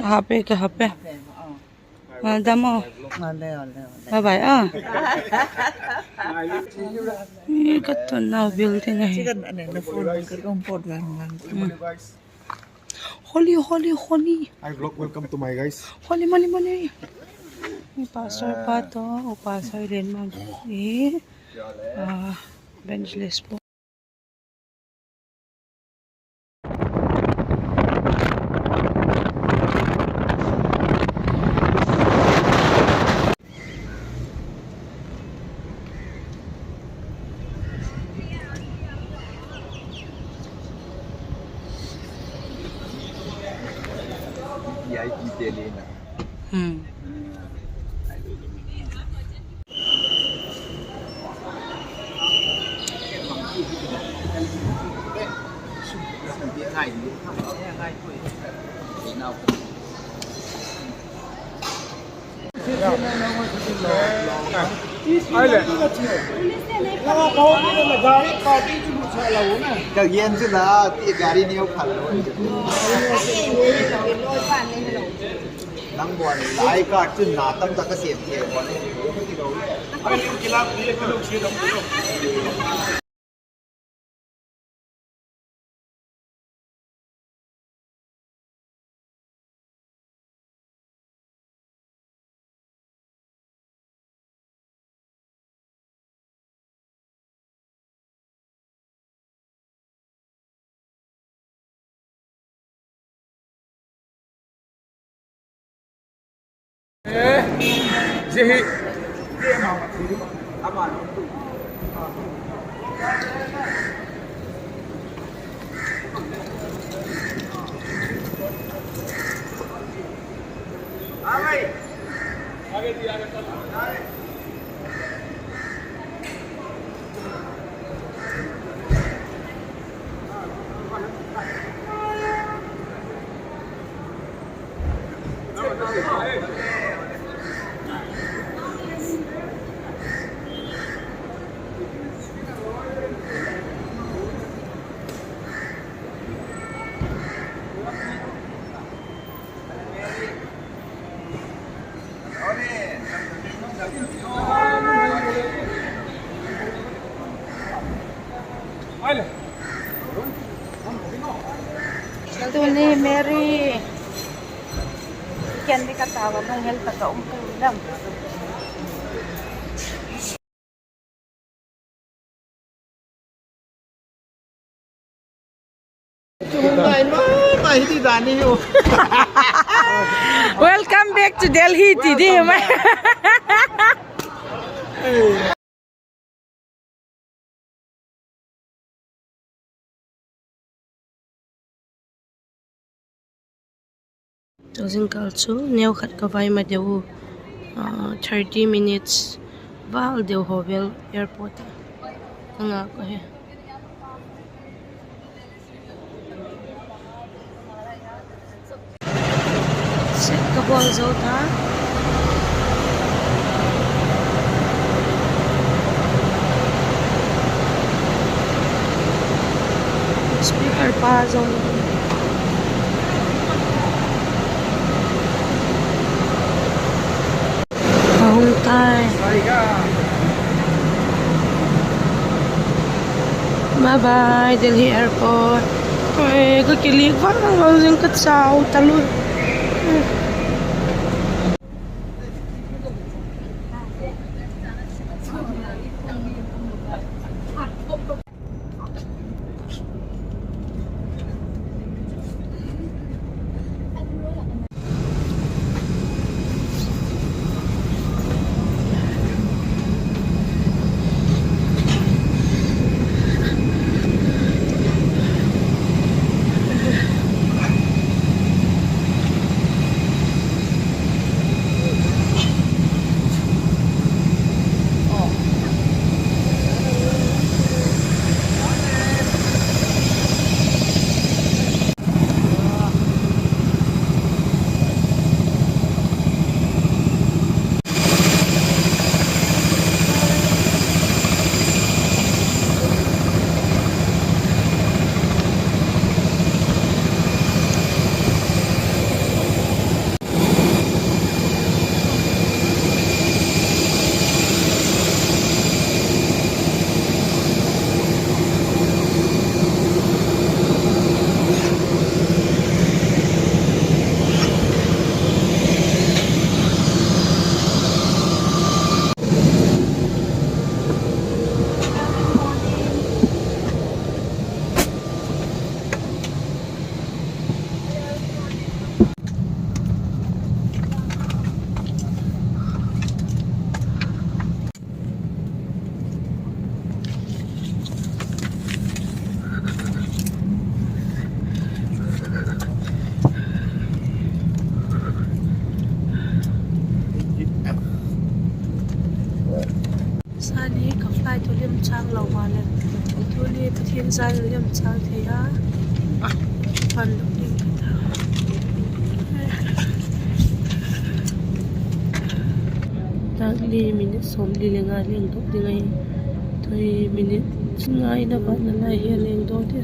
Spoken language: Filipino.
कहाँ पे दमो bye bye ito na building holy Hi vlog, welcome to my guys. holy mali may pastor pa to o pastor din mag evangelist po. Kagian sila, gari niyo khalo. Nang buwan, lai ka chun na tam ta ka siep thiye buwan. Ito ni Mary. Ikan may katawag ng health na kaumpulam. Welcome back to Delhi, Didi. Doesn't also neo khat kawai ma deu 30 minutes val deu hovel airport nga ko he set ka bol zo ta speaker pa zo bye bye Delhi Airport. Ôi cái kia liếc vắt nó dừng cất sao ta luôn. ni ka fly to lim chang lo ma le tu ni pathian zan lim chang the ya pan lo ding ta tak li minute som li lenga leng dok dingai 3 minute ngai na ba na lai he leng do de